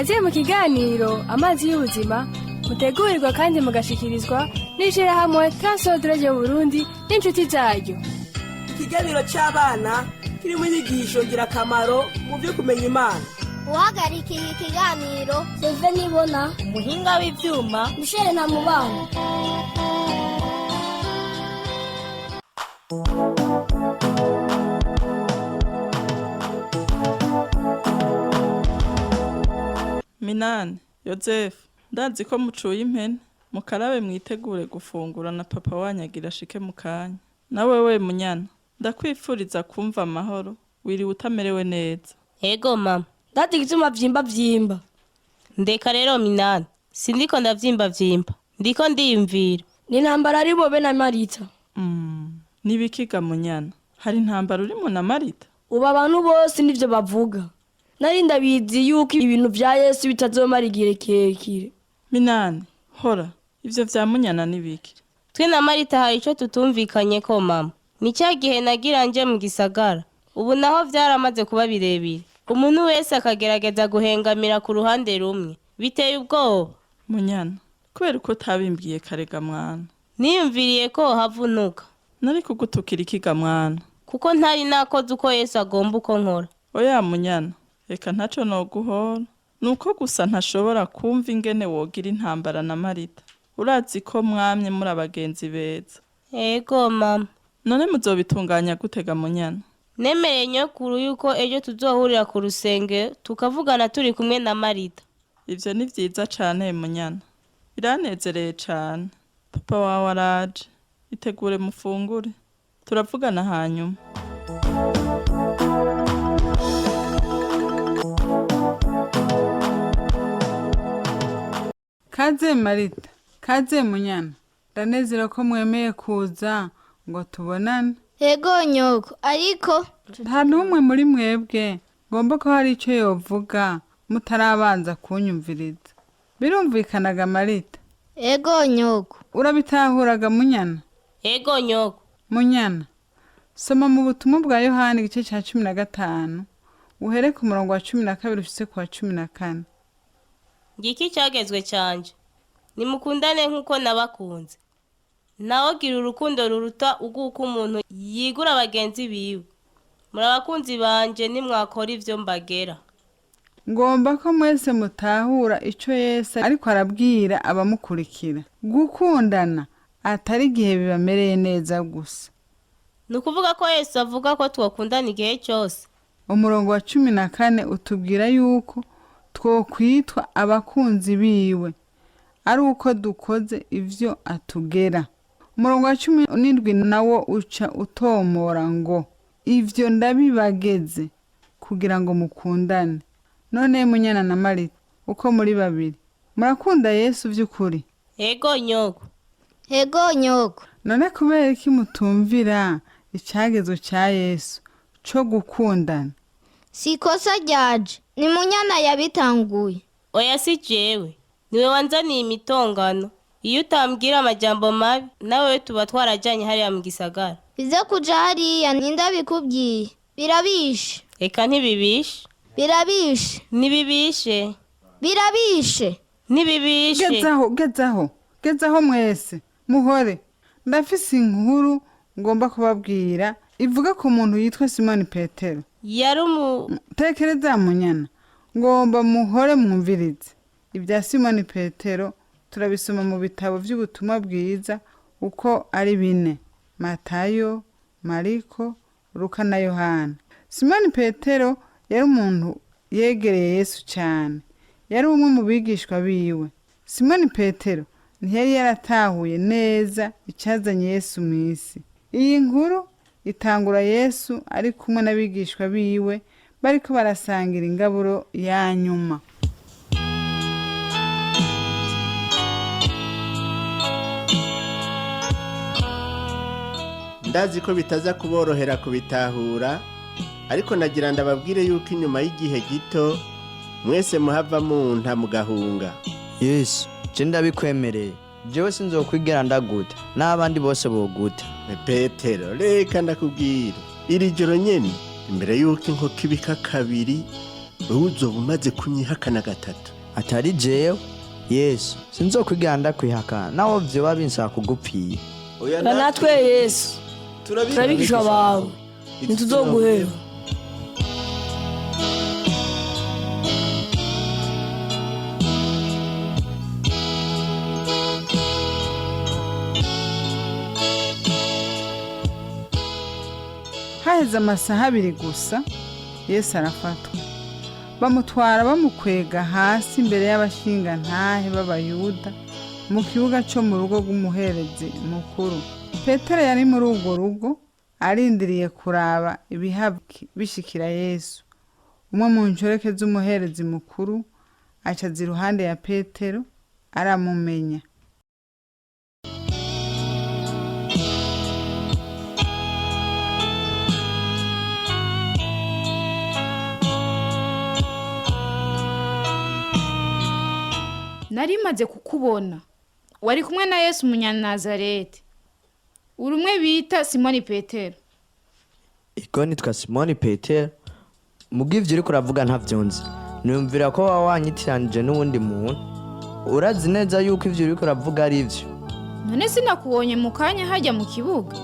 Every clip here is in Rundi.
kaze mu kiganiro amazi y'ubuzima mutegurirwa kandi mugashikirizwa n'ishirahamwe Transodre Burundi n'inshuti zaryo. Ikiganiro c'abana kirimo inyigisho ngirakamaro mu byo kumenya Imana. Uhagarikiye ikiganiro Seve Nibona, umuhinga w'ivyuma Mishere na Mubano. Minani, Yozefu, ndazi ko mucuye impene, mukarabe mwitegure gufungura na papa wanyagira ashike mu kanya. Na wewe munyana, ndakwifuriza kumva amahoro, wiriwe utamerewe neza. Ego mama, Dati gituma vyimba. ndeka rero Minani, sindiko ndavyimba. Ndiko ndiyumvira. Ni intambara ari bobe na Marita. Nibikiga munyana, hari intambara urimo na Marita? Ubu abantu bose nivyo bavuga. Nari ndabizi yuko ibintu vya Yesu bitazomara igihe kirekire. Minani, hora, ivyo vya munyana nibiki? Twe na Marita hari ico tutumvikanye ko mama. Ni cya gihe nagira nje mu gisagara. Ubu naho vyaramaze kuba birebire. Umuntu wese akagerageza guhengamira ku ruhande rumwe. Biteye ubwoba. Munyana, kubera uko tabimbwiye karega mwana. Niyumviriye ko havunuka. Nari kugutukira ikiga mwana. Kuko ntari nakoze uko Yesu agomba uko nkora. Oya munyana, reka ntaco noguhora. Nuko gusa ntashobora kumva ingene wogira intambara na Marita. Urazi ko mwamye muri abagenzi beza. Ego mama. None muzobitunganya gutega munyana? Nemereye nyokuru yuko ejo tuzohurira ku rusenge tukavugana turi kumwe na Marita. Ivyo ni vyiza cane munyana. Biranezereye cane. Papa wawe araje. Itegure mufungure. Turavugana hanyuma. Kaze Marita, kaze munyana. Ndanezera ko mwemeye kuza ngo tubonane. Ego nyoko, ariko Nta numwe muri mwebwe ngomba ko hari ico yovuga mutarabanza kunyumviriza. Birumvikanaga Marita? ego nyoko. Urabitahuraga munyana? Ego nyoko. Munyana, soma mu butumwa bwa Yohana igice ca 15 uhere ku murongo wa 12 ushitse ku wa 14. Ngiki cyagezwe cyanje. Nimukundane nkuko nabakunze. Naho gira urukundo ruruta uguko umuntu yigura abagenzi biwe. Muri abakunzi banje nimwakora ivyo mbagera. Ngomba ko mwese mutahura ico Yesu ariko arabwira abamukurikira. Gukundana atari gihe bibamereye neza gusa. Nukuvuga ko Yesu avuga ko twakundana igihe cyose. Umurongo wa 14 utubwira yuko twokwitwa abakunzi biwe ari uko dukoze ivyo atugera. Umurongo wa 17 nawo uca utomora ngo ivyo ndabibageze kugira ngo mukundane. None munyana na Marita, uko muri babiri murakunda Yesu vy'ukuri? Ego nyoko. Ego nyoko. None kubera iki mutumvira icagezwe ca Yesu co gukundana? Sikosa ryaje. Ni munyana yabitanguye. Oya si jewe. Niwe wanzaniye imitongano. Iyo utambwira amajambo mabi nawe tuba twarajanye hariya mu gisagara. Bize kuja hariya ninda bikubwiye. Birabishe. Eka ntibibishe. Birabishe. Nibibishe. Birabishe. Nibibishe. Gezaho mwese. Muhore. Ndafise inkuru ngomba kubabwira ivuga ku muntu yitwa Simoni Petero. Tekereza munyana. Ngomba muhore mwumvirize. Ibya Simoni Petero turabisoma mu bitabo vy'ubutumwa bwiza uko ari 4. Matayo, Mariko, Luka na Yohana. Simoni Petero yari umuntu yegereye Yesu cyane. Yari umwe mu bigishwa biwe. Simoni Petero ntiyari yaratahuye neza icyazanye Yesu mu isi. Iyi nkuru itangura Yesu ari kumwe n'abigishwa biwe bariko barasangira ingaburo ya nyuma. Ndazi ko bitaza kuborohera kubitahura, ariko nagira ndababwire yuko inyuma y'igihe gito mwese muhava munta mugahunga. Yesu, je ndabikwemereye. Jewe sinzokwigera ndaguta n'abandi bose boguta. Petero, reka ndakubwira. Iri joro nyene imbere yuko inkoko ibika kabiri wowe uzoba umaze kunyihakana gatatu. atari jewe yesu sinzokwigera ndakwihakana naho vyoba binsaba kugupfira. Oya natwe Yesu turabigishwa bawe ntituzoguheba. haheze amasaha 2 gusa Yesu arafatwa bamutwara bamukwega hasi imbere y'abashingantahe b'abayuda mu kibuga cyo mu rugo rw'umuherezi mukuru. Petero yari muri urwo rugo arindiriye kuraba ibihabwa bishikira Yesu. Umwe mu nshoreke z'umuherezi mukuru acaza iruhande ya Petero aramumenya. Nari maze kukubona wari kumwe na Yesu Munyanazareti. Uri umwe bita Simoni Petero. Iko nitwa Simoni Petero. Mugivyo uriko uravuga ntavyonzi. Niyumvira ko wanyitiranije n'uwundi muntu. Urazi neza yuko ivyo uriko uravuga ari ivyo. None sinakubonye mu kanya hajya mu kibuga.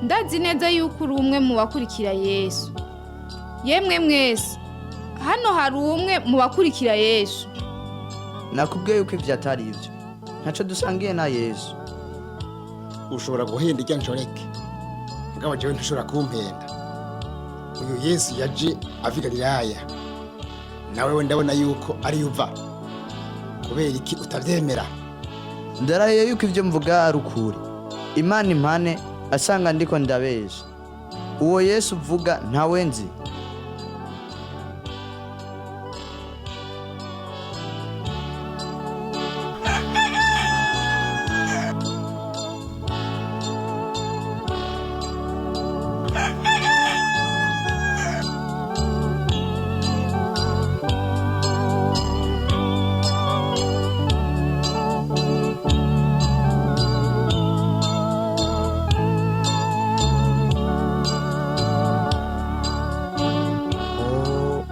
Ndazi neza yuko uri umwe mu bakurikira Yesu. Yemwe mwese hano hari umwe mu bakurikira Yesu. Nakubwiye yuko ivyo atari ivyo. Ntaco dusangiye na Yesu. Ushobora guhenda ijya nshoreke ngabo jewe ntushobora kumpenda. Uyu Yesu yaje ava Galilaya, nawe we ndabona yuko ari uva. Kubera iki utavyemera? Ndaraye yuko ivyo mvuga ari ukuri. Imana impane asanga ndiko ndabesha. Uwo Yesu uvuga ntawe nzi.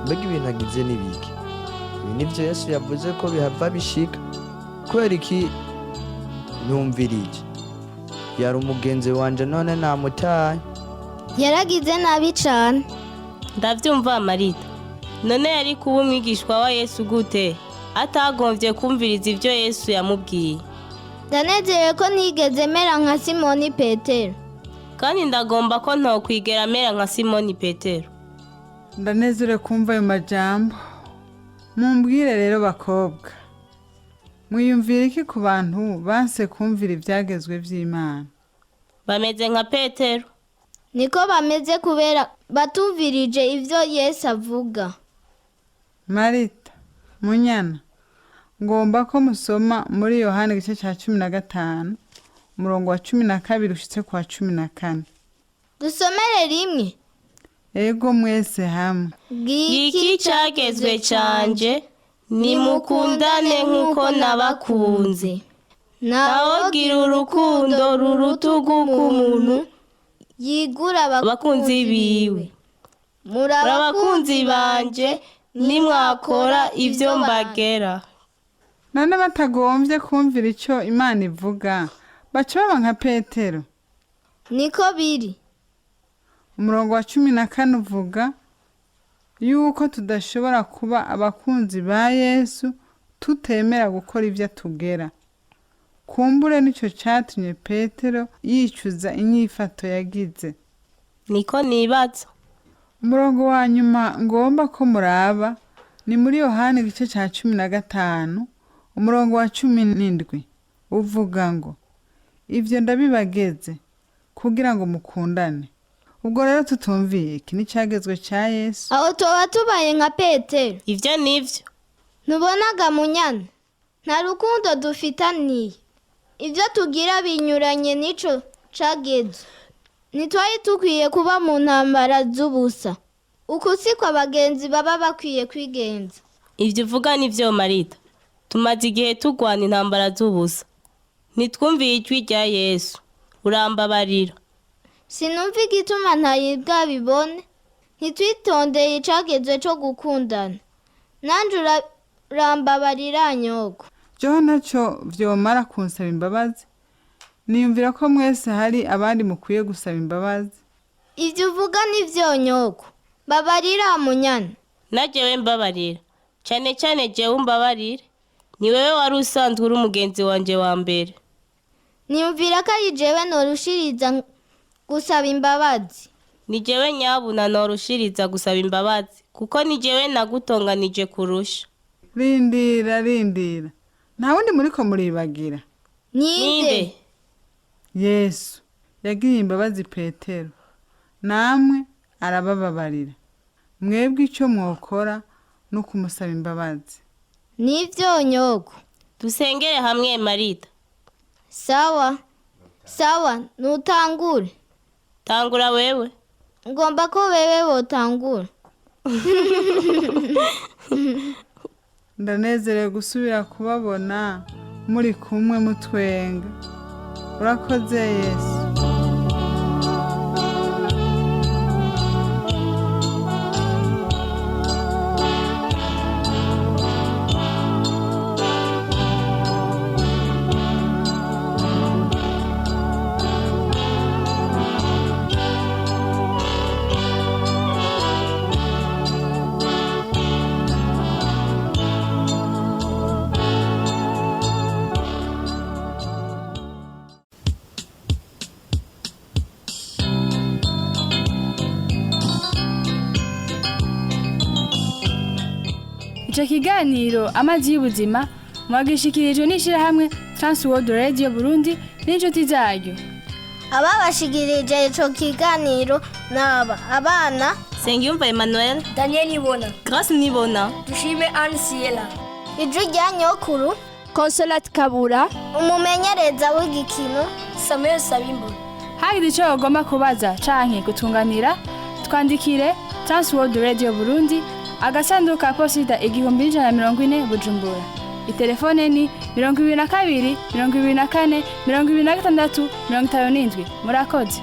Mbega ibintu agize n'ibiki? Ibi nivyo Yesu yavuze ko bihava bishika. Kubera iki ntumvirije? Yari umugenzi wanje none namutaye. Yaragize nabi cane. Ndavyumva Marita. None yari kuba umwigishwa wa Yesu gute atagomvye kumviriza ivyo Yesu yamubwiye? Ndanezerewe ko ntigeze mera nka Simoni Petero. Kandi ndagomba ko ntokwigera mera nka Simoni Petero. Ndanezere kumva ayo majambo. Mumbwire rero bakobwa, mwiyumvira iki ku bantu banse kumvira ivyagezwe vy'Imana? Bameze nka Petero. Niko bameze kubera batumvirije ivyo Yesu avuga. Marita, Munyana, ngomba ko musoma muri Yohana igice ca 15 umurongo wa 12 ushitse kwa 14. Dusomere rimwe. Ego mwese hamwe. Giki cagezwe canje nimukundane nkuko nabakunze. Nawogira urukundo rurutugu k'umuntu yigura abakunzi biwe. Murabakunzi banje nimwakora ivyo mbagera. None batagomvye kumvira ico Imana ivuga baca baba nka Petero. Niko biri. Umurongo wa 14 uvuga yuko tudashobora kuba abakunzi ba Yesu tutemera gukora ivyo atugera. Kumbure nico catumye Petero yicuza inyifato yagize. Niko nibaza. Umurongo wa nyuma ngomba ko muraba ni muri Yohana igice ca 15 umurongo wa 17 uvuga ngo ivyo ndabibageze kugira ngo mukundane. Ubwo rero tutumviye iki ni cagezwe ca Yesu. Aho toba tubaye nka Petero. Ivyo nivyo. Nubonaga Munyana nta rukundo dufitaniye. Ivyo tugira binyuranye nico cagezwe. Nitwaye tukwiye kuba mu ntambara z'ubusa. Uko siko abagenzi baba bakwiye kwigenza. Ivyo uvuga nivyo Marita. Tumaze igihe tugwana intambara z'ubusa. Nitwumviye ijwi rya Yesu. Urambabarira. Sinumva igituma ntayibwa bibone. ntitwitondeye icagezwe co gukundana. Nanje urambabarira nyoko. Joho ntaco vyomara kunsaba imbabazi. Niyumvira ko mwese hari abandi mukwiye gusaba imbabazi. Ivyo uvuga nivyo nyoko. Babarira munyana. Najewe mbabarira. Cyane cyane jewe umbabarire. Ni wewe wari usanzwe uri umugenzi wanje wa mbere. Niyumvira ko ari jewe norushiriza gusaba imbabazi. Ni jewe nyabuna norushiriza gusaba imbabazi kuko ni jewe nagutonganije kurusha. Rindira. Nta wundi muriko muribagira. Ninde? Yesu yagiriye imbabazi Petero. Namwe arabababarira. Mwebwe icyo mwokora no kumusaba imbabazi. Nivyo nyoko. Dusengere hamwe Marita. Sawa, nutangure. Tangura wewe. Ngomba ko wewe wotangura. Ndanezerewe gusubira kubabona muri kumwe mutwenga. Urakoze Yesu. Ico kiganiro amazi y'ubuzima mwagishikirijwe n'ishirahamwe Transworld Radio Burundi n'inshuti zaryo. Ababashikirije ico kiganiro naba abana Sengiyumva Emmanuel, Daniel Nibona, Grace Nibona, Dushime Anne Siela, ijwi rya nyokuru Consolate Kabura, umumenyereza w'igikino Samuel Sabimbo. Hagize ico ugomba kubaza canke gutunganira twandikire Transworld Radio Burundi agasanduku ka posita 1140 Bujumbura. Itelefone ni 22 24 26 57. Murakoze.